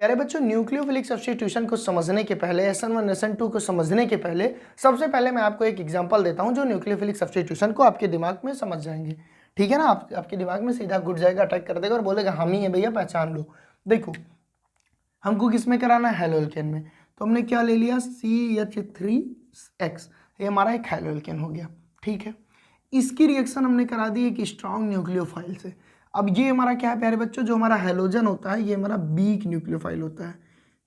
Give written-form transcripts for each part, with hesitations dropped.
प्यारे बच्चों, nucleophilic substitution को समझने के पहले, SN1 SN2 को समझने के पहले सबसे पहले मैं आपको एक एग्जांपल देता हूं जो न्यूक्लियोफिलिक सब्स्टिट्यूशन को आपके दिमाग में समझ जाएंगे। ठीक है ना, आपके दिमाग में सीधा घुट जाएगा, अटैक कर देगा और बोलेगा हम ही है भैया, पहचान लो। देखो, हमको किस में कराना है? हेलोएल्केन में। तो हमने क्या ले लिया? CH3X, ये हमारा एक हेलोएल्केन हो गया। ठीक है, इसकी रिएक्शन हमने करा दी एक स्ट्रॉन्ग न्यूक्लियोफाइल से। अब ये हमारा क्या है प्यारे बच्चों? जो हमारा हेलोजन होता है ये हमारा वीक न्यूक्लियोफाइल होता है।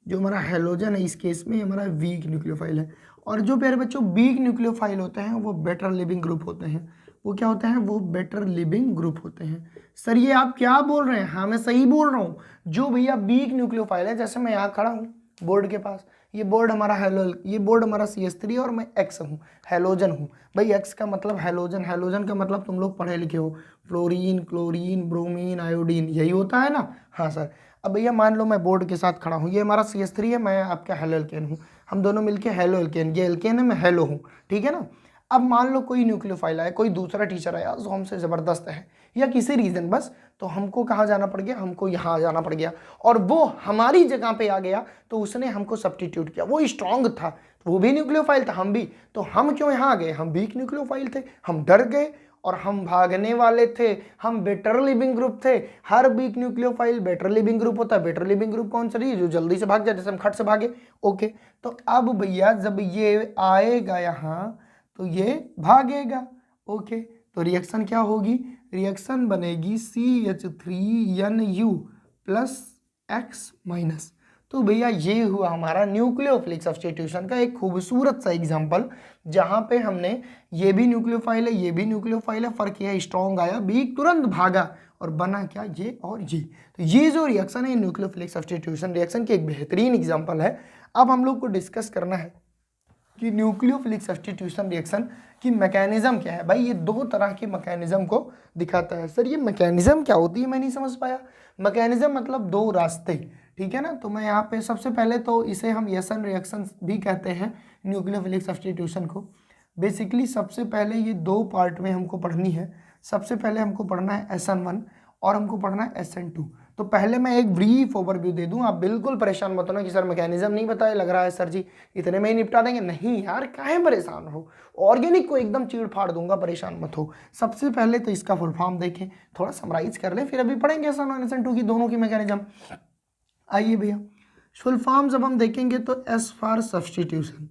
जो हमारा हेलोजन है इस केस में हमारा वीक न्यूक्लियोफाइल है। और जो प्यारे बच्चों वीक न्यूक्लियोफाइल होते हैं वो बेटर लिविंग ग्रुप होते हैं। वो क्या होते हैं? वो बेटर लिविंग ग्रुप होते हैं। सर ये आप क्या बोल रहे हैं? हाँ मैं सही बोल रहा हूँ। जो भैया वीक न्यूक्लियोफाइल है, जैसे मैं यहाँ खड़ा हूँ बोर्ड के पास, ये बोर्ड हमारा ये बोर्ड हमारा CH3 और मैं X हूँ, हेलोजन हूँ। भाई X का मतलब हेलोजन, हेलोजन का मतलब तुम लोग पढ़े लिखे हो, फ्लोरीन, क्लोरीन, ब्रोमीन, आयोडीन, यही होता है ना? हाँ सर। अब भैया मान लो मैं बोर्ड के साथ खड़ा हूँ, ये हमारा CH3 है, मैं आपका हेलोएल्केन हूँ, हम दोनों मिलके हेलोएल्केन, ये एल्केन है, मैं हेलो हूँ। ठीक है ना? अब मान लो कोई न्यूक्लियोफाइल आया, कोई दूसरा टीचर आया जो हमसे ज़बरदस्त है या किसी रीज़न बस, तो हमको कहाँ जाना पड़ गया? हमको यहाँ जाना पड़ गया और वो हमारी जगह पे आ गया, तो उसने हमको सब्स्टिट्यूट किया। वो स्ट्रांग था, वो भी न्यूक्लियोफाइल था, हम भी, तो हम क्यों यहाँ आ गए? हम वीक न्यूक्लियोफाइल थे, हम डर गए और हम भागने वाले थे। हम बेटर लिविंग ग्रुप थे। हर week nucleophile better leaving group होता है। बेटर लिविंग ग्रुप कौन सा? रही जो जल्दी से भाग जाए, जैसे हम खट से भागे। ओके, तो अब भैया जब ये आएगा यहाँ तो ये भागेगा। ओके, तो रिएक्शन क्या होगी? रिएक्शन बनेगी CH3NU प्लस X माइनस। तो भैया ये हुआ हमारा न्यूक्लियोफिलिक सब्स्टिट्यूशन का एक खूबसूरत सा एग्जांपल, जहां पे हमने ये भी न्यूक्लियोफाइल है, ये भी न्यूक्लियोफाइल है, फर्क यह स्ट्रॉन्ग आया, वीक तुरंत भागा और बना क्या? ये और ये। तो ये जो रिएक्शन है न्यूक्लियोफिलिक सब्स्टिट्यूशन रिएक्शन की एक बेहतरीन एग्जाम्पल है। अब हम लोग को डिस्कस करना है कि न्यूक्लियोफिलिक सब्स्टिट्यूशन रिएक्शन की मैकेनिज्म क्या है। भाई ये दो तरह के मैकेनिज्म को दिखाता है। सर ये मैकेनिज्म क्या होती है? मैं नहीं समझ पाया। मैकेनिज्म मतलब दो रास्ते। ठीक है ना? तो मैं यहाँ पे सबसे पहले तो इसे हम एसन रिएक्शन भी कहते हैं न्यूक्लियोफिलिक सब्स्टिट्यूशन को। बेसिकली सबसे पहले ये दो पार्ट में हमको पढ़नी है। सबसे पहले हमको पढ़ना है SN1 और हमको पढ़ना है SN2। तो पहले मैं एक ब्रीफ ओवरव्यू दे दूं, आप बिल्कुल परेशान मत होना कि सर मैकेनिज्म नहीं बताया, लग रहा है सर जी इतने में ही निपटा देंगे। नहीं यार, काहे परेशान हो, ऑर्गेनिक को एकदम चीड़ फाड़ दूंगा, परेशान मत हो। सबसे पहले तो इसका फुल फॉर्म देखें, थोड़ा समराइज कर लें, फिर अभी पढ़ेंगे SN1 SN2 की दोनों की मैकेनिज्म। आइए भैया, फुल फॉर्म जब हम देखेंगे तो S for substitution,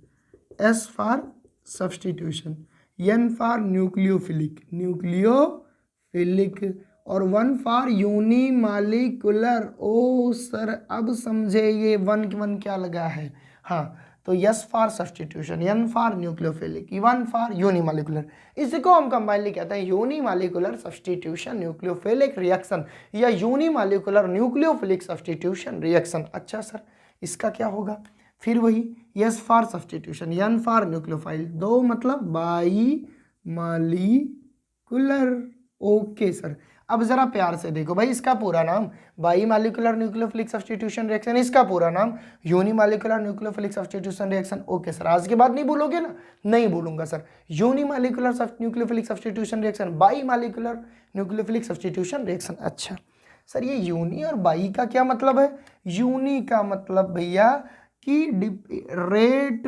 S for substitution, N for nucleophilic, nucleophilic, और 1 फॉर यूनिमालिकुलर। ओ सर अब समझे ये 1 क्या लगा है? हाँ, तो S for substitution, N for nucleophilic, 1 for unimolecular. इसको हम कंबाइनली कहते हैं यूनिमालिकुलर सब्स्टिट्यूशन न्यूक्लियोफिलिक रिएक्शन या यूनिमालिकुलर न्यूक्लियोफिलिक सब्स्टिट्यूशन रिएक्शन। अच्छा सर, इसका क्या होगा? फिर वही S for substitution, N for nucleophile, दो मतलब बाई मालिकुलर। ओके सर, अब जरा प्यार से देखो भाई, इसका पूरा नाम bimolecular nucleophilic substitution reaction, इसका पूरा नाम unimolecular nucleophilic substitution reaction. Okay sir, आज के बाद नहीं भूलोगे ना? नहीं भूलूंगा sir. Unimolecular nucleophilic substitution reaction, bimolecular nucleophilic substitution reaction. अच्छा सर, ये यूनी और बाई का क्या मतलब है? यूनी का मतलब भैया कि रेट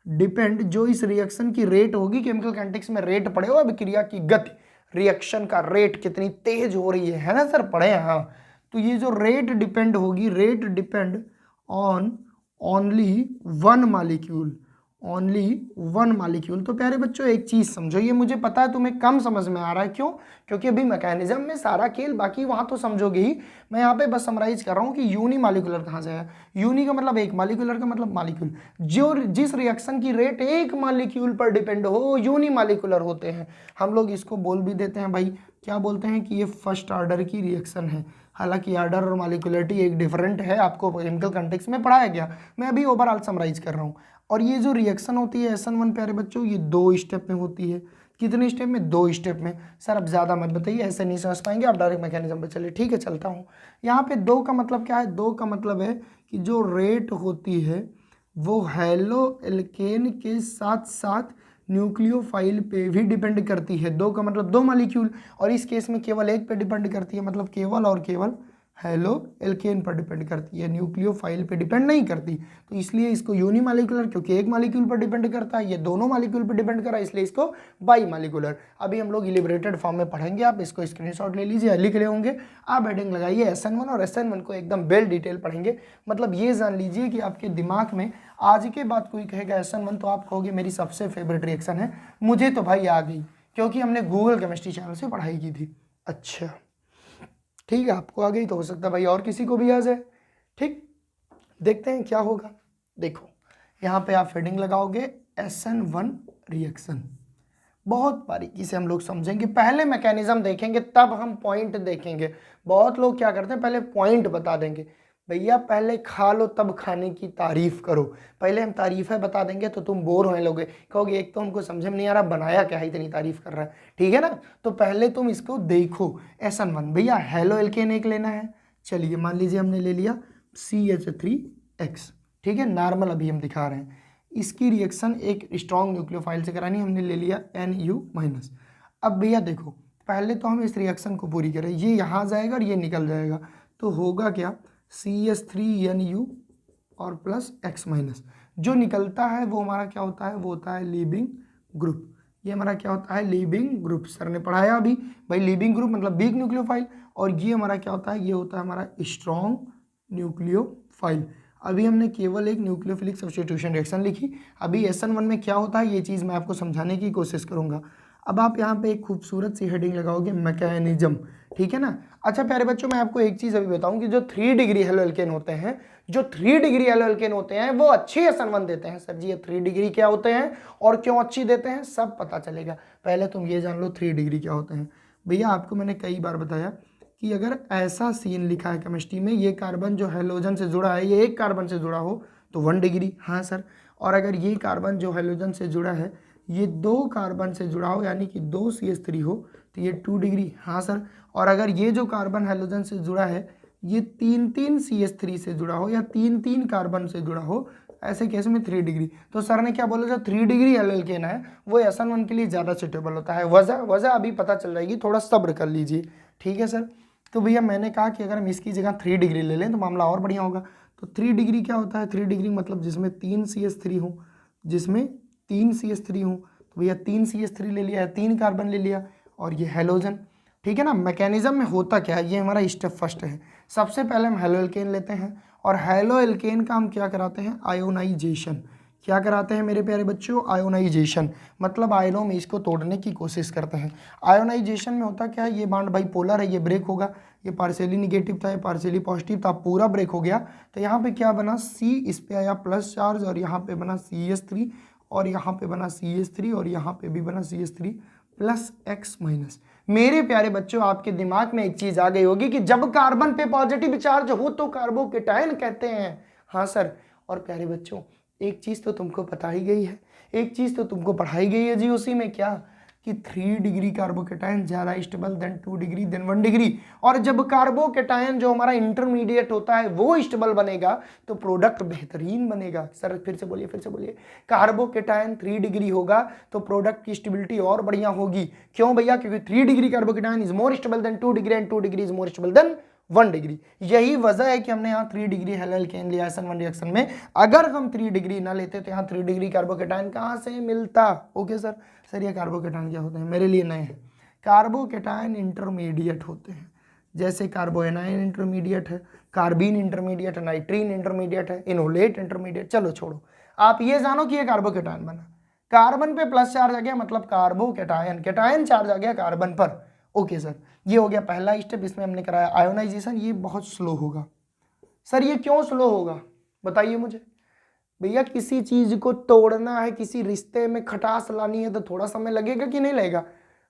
डिपेंड जो इस रिएक्शन की रेट होगी, केमिकल काइनेटिक्स में रेट पढ़े हो, अभिक्रिया की गति, रिएक्शन का रेट कितनी तेज हो रही है ना सर, पढ़े हैं? हाँ, तो ये जो रेट डिपेंड होगी, rate depend on only one molecule, only one molecule. तो प्यारे बच्चों एक चीज समझो, ये मुझे पता है तुम्हें कम समझ में आ रहा है, क्यों? क्योंकि अभी मैकेनिज्म में सारा खेल, बाकी वहां तो समझोगे ही। मैं यहाँ पे बस समराइज कर रहा हूँ कि यूनी मॉलिक्यूलर कहाँ से है। यूनी का मतलब एक, मॉलिक्यूलर का मतलब मॉलिक्यूल। जो जिस रिएक्शन की रेट एक मॉलिक्यूल पर डिपेंड हो, यूनी मॉलिक्यूलर होते हैं। हम लोग इसको बोल भी देते हैं भाई, क्या बोलते हैं कि ये फर्स्ट ऑर्डर की रिएक्शन है। हालांकि ऑर्डर और मॉलिक्यूलरिटी एक डिफरेंट है, आपको केमिकल कॉन्टेक्स्ट में पढ़ाया गया, मैं अभी ओवरऑल समराइज कर रहा हूँ। और ये जो रिएक्शन होती है SN1 प्यारे बच्चों, ये 2 स्टेप में होती है। कितने स्टेप में? 2 स्टेप में। सर अब ज़्यादा मत बताइए, ऐसे नहीं समझ पाएंगे आप, डायरेक्ट मैकेनिज्म पे चलिए। ठीक है, चलता हूँ। यहाँ पे 2 का मतलब क्या है? 2 का मतलब है कि जो रेट होती है वो हेलो एल्केन के साथ साथ न्यूक्लियोफाइल पे भी डिपेंड करती है। 2 का मतलब 2 मॉलिक्यूल, और इस केस में केवल एक पे डिपेंड करती है, मतलब केवल और केवल हेलो एल्केन पर डिपेंड करती है, न्यूक्लियोफाइल पे डिपेंड नहीं करती। तो इसलिए इसको यूनिमॉलिक्यूलर, क्योंकि एक मॉलिक्यूल पर डिपेंड करता है, ये दोनों मॉलिक्यूल पर डिपेंड कर रहा है, इसलिए इसको बाई मॉलिक्यूलर। अभी हम लोग इलिबरेटेड फॉर्म में पढ़ेंगे, आप इसको स्क्रीनशॉट ले लीजिए, लिख रहे होंगे आप, हेडिंग लगाइए SN1 और SN1 को एकदम वेल डिटेल पढ़ेंगे। मतलब ये जान लीजिए कि आपके दिमाग में आज के बाद कोई कहेगा SN1 तो आप कहोगे मेरी सबसे फेवरेट रिएक्शन है, मुझे तो भाई आ गई, क्योंकि हमने गूगल केमिस्ट्री चैनल से पढ़ाई की थी। अच्छा ठीक है, आपको आ गई तो हो सकता है भाई और किसी को भी आ जाए। ठीक, देखते हैं क्या होगा। देखो यहाँ पे आप हेडिंग लगाओगे SN1 रिएक्शन, बहुत बारीकी से हम लोग समझेंगे, पहले मैकेनिज्म देखेंगे तब हम पॉइंट देखेंगे। बहुत लोग क्या करते हैं पहले पॉइंट बता देंगे, भैया पहले खा लो तब खाने की तारीफ करो। पहले हम तारीफें बता देंगे तो तुम बोर होने लोगे, कहोगे एक तो हमको समझ में नहीं आ रहा बनाया क्या है, इतनी तारीफ कर रहा है, ठीक है ना। तो पहले तुम इसको देखो। SN1 भैया हेलो एल्केन एक लेना है, चलिए मान लीजिए हमने ले लिया CH3X, ठीक है, नॉर्मल अभी हम दिखा रहे हैं। इसकी रिएक्शन एक स्ट्रॉन्ग न्यूक्लियोफाइल से करानी, हमने ले लिया Nu-। अब भैया देखो पहले तो हम इस रिएक्शन को पूरी करें, ये यहाँ जाएगा और ये निकल जाएगा, तो होगा क्या CH3Nu और प्लस X-। जो निकलता है वो हमारा क्या होता है, वो होता है लीविंग ग्रुप। ये हमारा क्या होता है, लीविंग ग्रुप। सर ने पढ़ाया अभी भाई, लीविंग ग्रुप मतलब वीक न्यूक्लियोफाइल, और ये हमारा क्या होता है, ये होता है हमारा स्ट्रॉन्ग न्यूक्लियोफाइल। अभी हमने केवल एक न्यूक्लियोफिलिक सब्स्टिट्यूशन रिएक्शन लिखी, अभी SN1 में क्या होता है ये चीज़ मैं आपको समझाने की कोशिश करूँगा। अब आप यहाँ पे एक खूबसूरत सी हेडिंग लगाओगे मैकेनिज्म, ठीक है ना। अच्छा प्यारे बच्चों, मैं आपको एक चीज़ अभी बताऊं कि जो 3 डिग्री हेलो एल्केन होते हैं, जो 3 डिग्री हेलो एल्केन होते हैं वो अच्छी SN1 देते हैं। सर जी ये 3 डिग्री क्या होते हैं और क्यों अच्छी देते हैं सब पता चलेगा, पहले तुम ये जान लो 3 डिग्री क्या होते हैं। भैया आपको मैंने कई बार बताया कि अगर ऐसा सीन लिखा है केमिस्ट्री में, ये कार्बन जो हेलोजन से जुड़ा है ये एक कार्बन से जुड़ा हो तो 1 डिग्री, हाँ सर। और अगर ये कार्बन जो हेलोजन से जुड़ा है ये 2 कार्बन से जुड़ा हो यानी कि 2 CH3 हो तो ये 2 डिग्री, हाँ सर। और अगर ये जो कार्बन हेलोजन से जुड़ा है ये 3 CH3 से जुड़ा हो या 3 कार्बन से जुड़ा हो, ऐसे केस में 3 डिग्री। तो सर ने क्या बोला, जो 3 डिग्री एल्केन है वो SN1 के लिए ज़्यादा सुटेबल होता है। वजह अभी पता चल जाएगी, थोड़ा सब्र कर लीजिए, ठीक है सर। तो भैया मैंने कहा कि अगर हम इसकी जगह 3 डिग्री ले लें तो मामला और बढ़िया होगा। तो 3 डिग्री क्या होता है, 3 डिग्री मतलब जिसमें 3 CH3 हो, जिसमें 3 CH3 हो, तो भैया 3 CH3 ले लिया है, 3 कार्बन ले लिया और ये हेलोजन, ठीक है ना। मैकेनिज्म में होता क्या है, ये हमारा स्टेप फर्स्ट है। सबसे पहले हम हेलो एल्केन लेते हैं और हेलो एल्केन का हम क्या कराते हैं, आयोनाइजेशन। क्या कराते हैं मेरे प्यारे बच्चों, आयोनाइजेशन, मतलब आयनों में इसको तोड़ने की कोशिश करते हैं। आयोनाइजेशन में होता क्या है, ये बॉन्ड बाई पोलर है, ये ब्रेक होगा, ये पार्शियली निगेटिव था, ये पार्शियली पॉजिटिव था, पूरा ब्रेक हो गया। तो यहाँ पे क्या बना, C इस पे आया प्लस चार्ज और यहाँ पे बना CH3 और यहाँ पे बना CH3 और यहाँ पे भी बना CH3 प्लस X-। मेरे प्यारे बच्चों आपके दिमाग में एक चीज आ गई होगी कि जब कार्बन पे पॉजिटिव चार्ज हो तो कार्बोकेटायन कहते हैं, हाँ सर। और प्यारे बच्चों एक चीज तो तुमको पता ही गई है, एक चीज तो तुमको पढ़ाई गई है जी उसी में, क्या कि 3 डिग्री कार्बोकेटायन ज़्यादा stable than 2 degree than 1 degree. और जब कार्बोकेटायन जो हमारा इंटरमीडिएट होता है वो स्टेबल बनेगा तो प्रोडक्ट बेहतरीन बनेगा। सर फिर से बोलिए, कार्बोकेटायन 3 डिग्री होगा तो प्रोडक्ट की स्टेबिलिटी और बढ़िया होगी। क्यों भैया, क्योंकि 3 degree carbocation is more stable than 2 degree and 2 degree is more stable then 1 degree. यही वजह है कि हमने यहाँ 3 डिग्री हेलो एल्केन लिया SN1 रिएक्शन में। अगर हम 3 डिग्री ना लेते तो यहाँ 3 डिग्री कार्बोकेटायन कहाँ से मिलता। Okay sir. सर ये कार्बोकेटायन क्या होते हैं, मेरे लिए नए हैं। कार्बोकेटायन इंटरमीडिएट होते हैं, जैसे कार्बोएनाइन इंटरमीडिएट है, कार्बीन इंटरमीडिएट है, नाइट्रीन इंटरमीडिएट है, इनोलेट इंटरमीडिएट। चलो छोड़ो, आप ये जानो कि ये कार्बोकेटायन बना, कार्बन पे प्लस चार्ज आ गया मतलब कार्बोकेटायन, केटायन चार्ज आ गया कार्बन पर। ओके सर, ये हो गया पहला स्टेप, इसमें हमने कराया आयोनाइजेशन। ये बहुत स्लो होगा। सर ये क्यों स्लो होगा बताइए मुझे। भैया किसी चीज को तोड़ना है, किसी रिश्ते में खटास लानी है तो थोड़ा समय लगेगा कि नहीं लगेगा।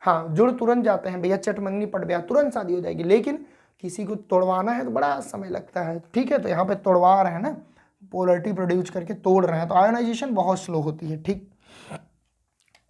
हाँ जुड़ तुरंत जाते हैं भैया, चट मंगनी पट गया तुरंत शादी हो जाएगी, लेकिन किसी को तोड़वाना है तो बड़ा समय लगता है, ठीक है। तो यहाँ पे तोड़वा रहे हैं ना, पोलरिटी प्रोड्यूस करके तोड़ रहे हैं, तो आयोनाइजेशन बहुत स्लो होती है, ठीक।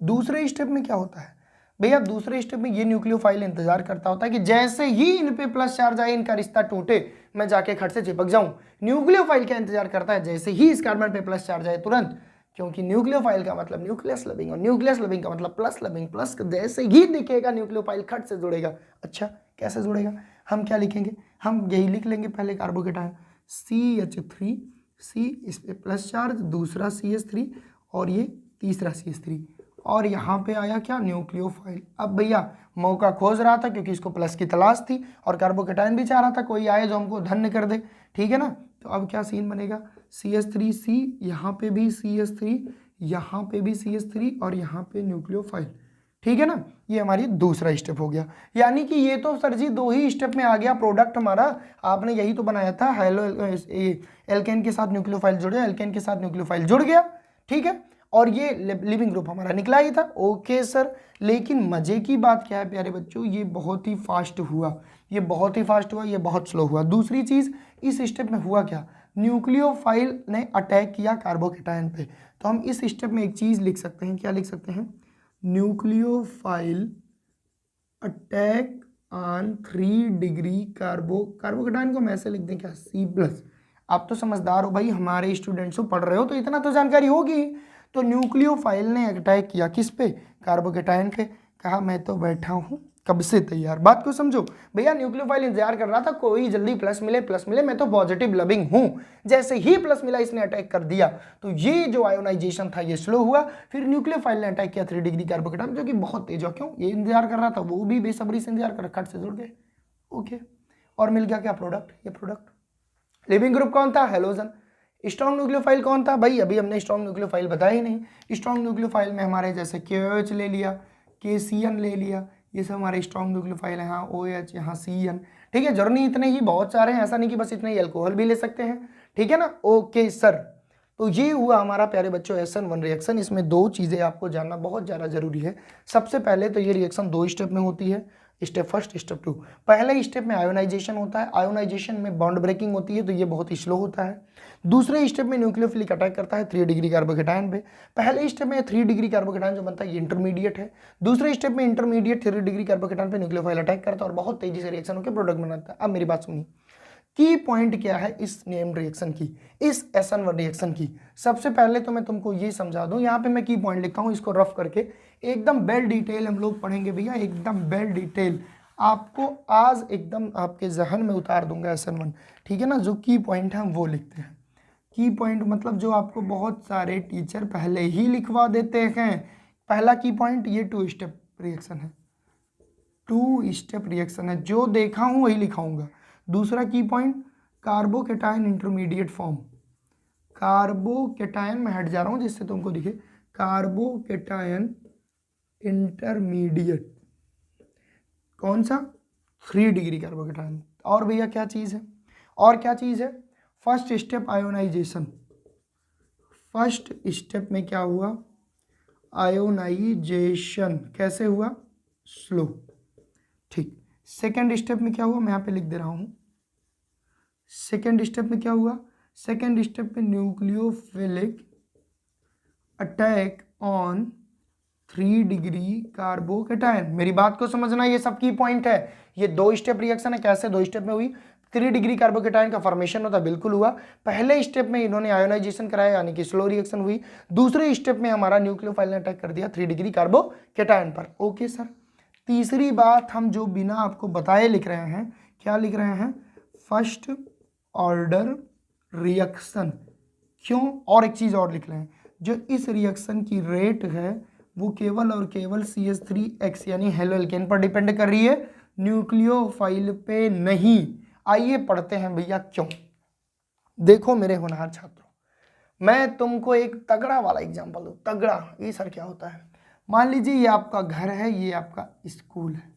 दूसरे स्टेप में क्या होता है भैया, दूसरे स्टेप में ये न्यूक्लियोफाइल इंतजार करता होता है कि जैसे ही इन पे प्लस चार्ज आए इनका रिश्ता टूटे मैं जाके खट से चिपक जाऊं। न्यूक्लियोफाइल क्या इंतजार करता है, जैसे ही इस कार्बन पे प्लस चार्ज आए तुरंत, क्योंकि न्यूक्लियोफाइल का मतलब न्यूक्लियस लविंग और न्यूक्लियस लविंग का मतलब प्लस लविंग, प्लस जैसे ही दिखेगा न्यूक्लियोफाइल खट से जुड़ेगा। अच्छा कैसे जुड़ेगा, हम क्या लिखेंगे, हम यही लिख लेंगे पहले कार्बोकेटायन CH3, C इस पे प्लस चार्ज, दूसरा CH3 और ये तीसरा CH3, और यहाँ पे आया क्या, न्यूक्लियोफाइल। अब भैया मौका खोज रहा था क्योंकि इसको प्लस की तलाश थी और कार्बोकेटायन भी चाह रहा था कोई आए जो हमको धन्य कर दे, ठीक है ना। तो अब क्या सीन बनेगा, CH3C, यहाँ पे भी CH3, यहाँ पे भी CH3 और यहाँ पे न्यूक्लियोफाइल, ठीक है ना। ये हमारी दूसरा स्टेप हो गया। यानी कि ये तो सर जी 2 ही स्टेप में आ गया प्रोडक्ट हमारा। आपने यही तो बनाया था, हेलो एल्केन के साथ न्यूक्लियोफाइल जुड़े, एल्केन के साथ न्यूक्लियोफाइल जुड़ गया, ठीक है, और ये लिविंग ग्रुप हमारा निकला ही था। ओके सर, लेकिन मजे की बात क्या है प्यारे बच्चों, ये बहुत ही फास्ट हुआ, ये बहुत ही फास्ट हुआ, ये बहुत स्लो हुआ। दूसरी चीज इस स्टेप में हुआ क्या, न्यूक्लियोफाइल ने अटैक किया कार्बोकेटायन पे। तो हम इस स्टेप में एक चीज लिख सकते हैं, क्या लिख सकते हैं, nucleophile attack on 3 degree carbocation को हम ऐसे लिख दें क्या, C+। आप तो समझदार हो भाई, हमारे स्टूडेंट्स हो, पढ़ रहे हो तो इतना तो जानकारी होगी। तो न्यूक्लियोफाइल ने अटैक किया किस पे, कार्बोकेटायन पे। कहा मैं तो बैठा हूँ कब से तैयार। बात को समझो भैया, न्यूक्लियोफाइल इंतजार कर रहा था कोई जल्दी प्लस मिले, मैं तो पॉजिटिव लविंग हूँ। जैसे ही प्लस मिला इसने अटैक कर दिया, तो ये जो आयोनाइजेशन था ये स्लो हुआ। फिर न्यूक्लियोफाइल ने अटैक किया 3 डिग्री कार्बोकेटायन, जो कि बहुत तेज हो, क्यों, ये इंतजार कर रहा था, वो भी बेसब्री से इंतजार कर, खट से जुड़ गए। ओके, और मिल गया क्या प्रोडक्ट, ये प्रोडक्ट। लिविंग ग्रुप कौन था, हेलोजन। स्ट्रॉन्ग न्यूक्लियोफाइल कौन था भाई, अभी हमने स्ट्रॉन्ग न्यूक्लियोफाइल बताया ही नहीं। स्ट्रॉन्ग न्यूक्लियोफाइल में हमारे जैसे KOH ले लिया, KCN ले लिया, ये सब हमारे स्ट्रॉन्ग न्यूक्लियोफाइल है। यहाँ OH, यहाँ CN, ठीक है, जरूर नहीं इतने ही, बहुत सारे हैं, ऐसा नहीं कि बस इतने ही, अल्कोहल भी ले सकते हैं, ठीक है ना। ओके सर, तो ये हुआ हमारा प्यारे बच्चों SN1 रिएक्शन। इसमें 2 चीज़ें आपको जानना बहुत ज़्यादा जरूरी है। सबसे पहले तो ये रिएक्शन 2 स्टेप में होती है, स्टेप फर्स्ट, स्टेप 2। पहले स्टेप में आयोनाइजेशन होता है, आयोनाइजेशन में बॉन्ड ब्रेकिंग होती है, तो ये बहुत ही स्लो होता है। दूसरे स्टेप में न्यूक्लियोफिलिक अटैक करता है 3 डिग्री कार्बोकेटायन पे। पहले स्टेप में 3 डिग्री कार्बोकेटायन जो बनता है ये इंटरमीडिएट है। दूसरे स्टेप में इंटरमीडिएट 3 डिग्री कार्बोकेटायन पे न्यूक्लियोफाइल अटैक करता है और बहुत तेजी से रिएक्शन होकर प्रोडक्ट बनाता है। अब मेरी बात सुनिए, की पॉइंट क्या है इस नेम रिएक्शन की, इस SN1 रिएक्शन की। सबसे पहले तो मैं तुमको ये समझा दूं, यहाँ पे मैं की पॉइंट लिखता हूँ, इसको रफ करके एकदम वेल डिटेल हम लोग पढ़ेंगे भैया, एकदम वेल डिटेल आपको आज एकदम आपके जहन में उतार दूंगा SN1, ठीक है ना। जो की पॉइंट है हम वो लिखते हैं। की पॉइंट मतलब जो आपको बहुत सारे टीचर पहले ही लिखवा देते हैं। पहला की पॉइंट ये 2 स्टेप रिएक्शन है, 2 स्टेप रिएक्शन है, जो देखा हूँ वही लिखाऊंगा। दूसरा की point carbocation intermediate form, carbocation में हट जा रहा हूँ जिससे तुमको दिखे, कार्बोकेटायन इंटरमीडिएट कौन सा, 3 डिग्री कार्बोकेटायन। और भैया क्या चीज़ है, और क्या चीज़ है, first step ionisation. First step में क्या हुआ, आयोनाइजेशन कैसे हुआ, स्लो, ठीक। सेकेंड स्टेप में क्या हुआ, मैं यहाँ पे लिख दे रहा हूँ। सेकेंड स्टेप में क्या हुआ, सेकेंड स्टेप में nucleophilic attack on 3 degree carbocation. मेरी बात को समझना, ये सब की पॉइंट है। ये 2 स्टेप रिएक्शन है, कैसे 2 स्टेप में हुई, 3 डिग्री कार्बोकेटायन का फॉर्मेशन होता, बिल्कुल हुआ। पहले स्टेप में इन्होंने आयोनाइजेशन कराया, यानी कि स्लो रिएक्शन हुई। दूसरे स्टेप में हमारा न्यूक्लियोफाइल ने अटैक कर दिया 3 डिग्री कार्बोकेटायन पर। ओके सर, तीसरी बात हम जो बिना आपको बताए लिख रहे हैं, क्या लिख रहे हैं, फर्स्ट ऑर्डर रिएक्शन। क्यों, और एक चीज और लिख रहे हैं, जो इस रिएक्शन की रेट है वो केवल और केवल CH3X यानी हेलो एल्केन पर डिपेंड कर रही है, न्यूक्लियोफाइल पे नहीं। आइए पढ़ते हैं भैया क्यों। देखो मेरे होनहार छात्रों, मैं तुमको एक तगड़ा वाला एग्जांपल दूं, तगड़ा। ये सर क्या होता है, मान लीजिए ये आपका घर है, ये आपका स्कूल है।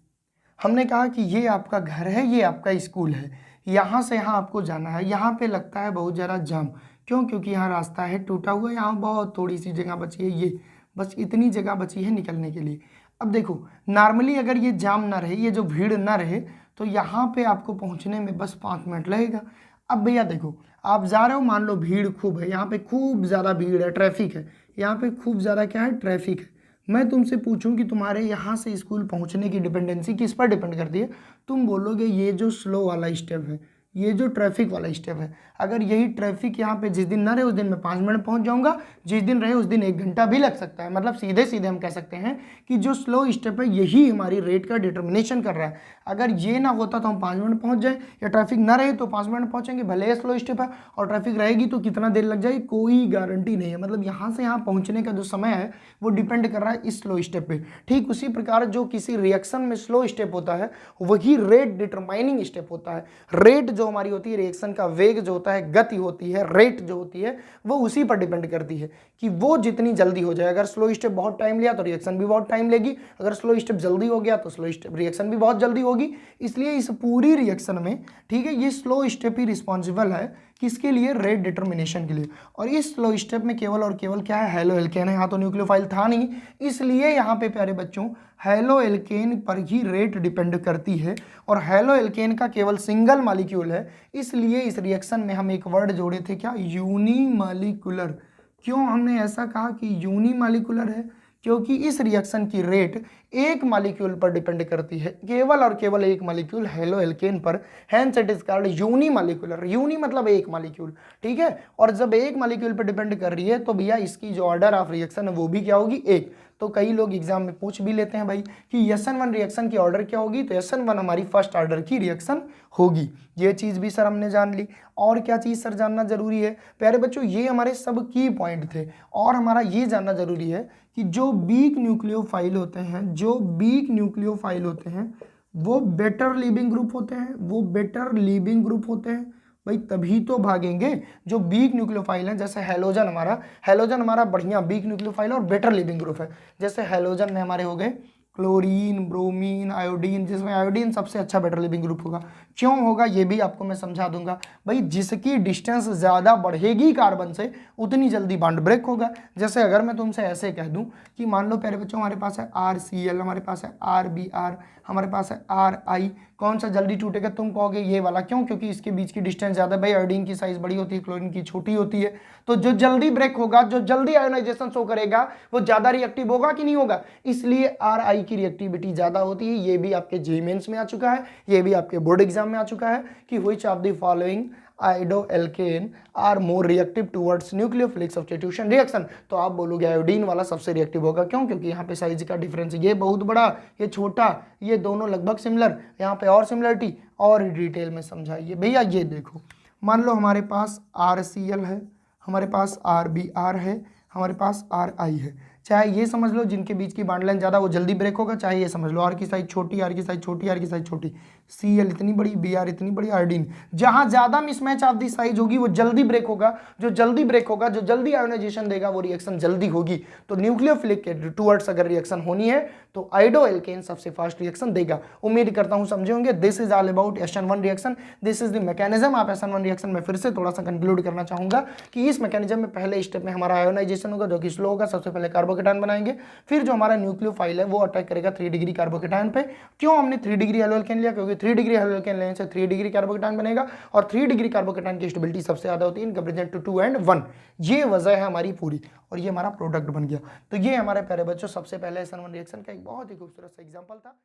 हमने कहा कि ये आपका घर है, ये आपका स्कूल है, यहाँ से यहाँ आपको जाना है। यहाँ पे लगता है बहुत ज़्यादा जाम, क्यों, क्योंकि यहाँ रास्ता है टूटा हुआ, यहाँ बहुत थोड़ी सी जगह बची है, ये बस इतनी जगह बची है निकलने के लिए। अब देखो नॉर्मली अगर ये जाम ना रहे, ये जो भीड़ ना रहे, तो यहाँ पे आपको पहुँचने में बस 5 मिनट लगेगा। अब भैया देखो, आप जा रहे हो, मान लो भीड़ खूब है, यहाँ पे खूब ज़्यादा भीड़ है, ट्रैफिक है, यहाँ पे खूब ज़्यादा क्या है, ट्रैफिक है। मैं तुमसे पूछूं कि तुम्हारे यहाँ से स्कूल पहुँचने की डिपेंडेंसी किस पर डिपेंड करती है, तुम बोलोगे ये जो स्लो वाला स्टेप है, ये जो ट्रैफिक वाला स्टेप है, अगर यही ट्रैफिक यहाँ पे जिस दिन ना रहे उस दिन मैं 5 मिनट पहुँच जाऊँगा, जिस दिन रहे उस दिन 1 घंटा भी लग सकता है। मतलब सीधे सीधे हम कह सकते हैं कि जो स्लो स्टेप है यही हमारी रेट का डिटर्मिनेशन कर रहा है। अगर ये ना होता तो हम 5 मिनट पहुँच जाए, या ट्रैफिक ना रहे तो 5 मिनट पहुँचेंगे, भले स्लो स्टेप है, और ट्रैफिक रहेगी तो कितना देर लग जाए कोई गारंटी नहीं है। मतलब यहाँ से यहाँ पहुँचने का जो समय है वो डिपेंड कर रहा है इस स्लो स्टेप पे। ठीक उसी प्रकार जो किसी रिएक्शन में स्लो स्टेप होता है वही रेट डिटरमाइनिंग स्टेप होता है। रेट जो हमारी होती है, रिएक्शन का वेग जो होता है, गति होती है, रेट जो होती है वो उसी पर डिपेंड करती है कि वो जितनी जल्दी हो जाए। अगर स्लो स्टेप बहुत टाइम लिया तो रिएक्शन भी बहुत टाइम लेगी, अगर स्लो स्टेप जल्दी हो गया तो स्लो स्टेप रिएक्शन भी बहुत जल्दी होगी। इसलिए इस पूरी रिएक्शन में, ठीक है, ये स्लो स्टेप ही रिस्पॉन्सिबल है किसके लिए, रेट डिटर्मिनेशन के लिए। और इस स्लो स्टेप में केवल और केवल क्या है, हेलो एल्केन है। यहाँ तो न्यूक्लियोफाइल था नहीं, इसलिए यहाँ पे प्यारे बच्चों हेलो एल्केन पर ही रेट डिपेंड करती है। और हेलो एल्केन का केवल सिंगल मॉलिक्यूल है, इसलिए इस रिएक्शन में हम एक वर्ड जोड़े थे, क्या, यूनिमॉलिक्यूलर। क्यों हमने ऐसा कहा कि यूनिमॉलिक्यूलर है, क्योंकि इस रिएक्शन की रेट एक मॉलिक्यूल पर डिपेंड करती है, केवल और केवल एक मॉलिक्यूल हेलो एल्केन पर। Hence it is called unimolecular. Uni मतलब एक मॉलिक्यूल, ठीक है। और जब एक मॉलिक्यूल पर डिपेंड कर रही है तो भैया इसकी जो ऑर्डर ऑफ रिएक्शन है वो भी क्या होगी, एक। तो कई लोग एग्जाम में पूछ भी लेते हैं भाई कि SN1 रिएक्शन की ऑर्डर क्या होगी, तो SN1 हमारी फर्स्ट ऑर्डर की रिएक्शन होगी। ये चीज़ भी सर हमने जान ली। और क्या चीज़ सर जानना जरूरी है प्यारे बच्चों, ये हमारे सब की पॉइंट थे। और हमारा ये जानना जरूरी है कि जो वीक न्यूक्लियोफाइल होते हैं, जो वीक न्यूक्लियोफाइल होते हैं वो बेटर लीविंग ग्रुप होते हैं, वो बेटर लीविंग ग्रुप होते हैं भाई, तभी तो भागेंगे। जो वीक न्यूक्लियोफाइल है, जैसे हेलोजन हमारा बढ़िया वीक न्यूक्लियोफाइल और बेटर लिविंग ग्रुप है। जैसे हेलोजन में हमारे हो गए क्लोरीन, ब्रोमीन, आयोडीन, जिसमें आयोडीन सबसे अच्छा बेटर लिविंग ग्रुप होगा। क्यों होगा ये भी आपको मैं समझा दूंगा भाई। जिसकी डिस्टेंस ज़्यादा बढ़ेगी कार्बन से उतनी जल्दी बॉन्ड ब्रेक होगा। जैसे अगर मैं तुमसे ऐसे कह दूं कि मान लो प्यारे बच्चों हमारे पास है RCl, हमारे पास है RBr, हमारे पास है RI, कौन सा जल्दी टूटेगा, तुम कहोगे ये वाला। क्यों, क्योंकि इसके बीच की डिस्टेंस ज़्यादा। भाई आयोडीन की साइज बड़ी होती है, क्लोरीन की छोटी होती है। तो जो जल्दी ब्रेक होगा, जो जल्दी आयोनाइजेशन शो करेगा वो ज़्यादा रिएक्टिव होगा कि नहीं होगा, इसलिए RI की रिएक्टिविटी ज़्यादा होती है। ये भी आपके JEE मेंस में आ चुका है, ये भी आपके बोर्ड एग्जाम में आ चुका है कि which of the following iodoalkane are more reactive towards nucleophilic substitution reaction. तो आप बोलोगे आयोडीन वाला सबसे रिएक्टिव होगा। क्यों, क्योंकि यहाँ पे साइज का डिफरेंस, ये बहुत बड़ा, ये छोटा, ये दोनों लगभग सिमिलर। यहाँ पे और सिमिलरिटी और डिटेल में समझाइए भैया। ये देखो, मान लो हमारे पास RCl है, हमारे पास RBr है, हमारे पास RI है। चाहे ये समझ लो जिनके बीच की बॉन्ड लाइन ज़्यादा वो जल्दी ब्रेक होगा, चाहे ये समझ लो R की साइज छोटी, R की साइज छोटी, R की साइज छोटी, Cl इतनी बड़ी, Br इतनी बड़ी, आयोडीन। जहाँ ज़्यादा मिसमैच ऑफ दी साइज होगी वो जल्दी ब्रेक होगा। जो जल्दी ब्रेक होगा, जो जल्दी आयोनाइजेशन देगा वो रिएक्शन जल्दी होगी। तो न्यूक्लियोफिलिक के टुवर्ड्स अगर रिएक्शन होनी है तो आयोडोएल्केन सबसे फास्ट रिएक्शन देगा। उम्मीद करता हूँ समझे होंगे। This is all about SN1 reaction, this is the mechanism of SN1 reaction. मैं फिर से थोड़ा सा कंक्लूड करना चाहूंगा कि इस मैकेनिज्म में पहले स्टेप में हमारा आयोनाइजेशन होगा जो कि स्लो होगा। सबसे पहले कार्बोकेटायन बनाएंगे, फिर जो हमारा न्यूक्लियोफाइल है वो अटैक करेगा 3 डिग्री कार्बोकेटायन पे। क्यों हमने 3 डिग्री हेलोएल्केन लिया, क्योंकि 3 डिग्री हेलोएल्केन लेने से 3 डिग्री कार्बोकेटायन बनेगा और 3 डिग्री कार्बोकेटायन की स्टेबिलिटी सबसे ज्यादा होती है इन कंपैरिजन टू 2 and 1। ये वजह है हमारी पूरी, और ये हमारा प्रोडक्ट बन गया। तो ये हमारे प्यारे बच्चों सबसे पहले SN1 रिएक्शन का एक बहुत ही खूबसूरत सा एग्जांपल था।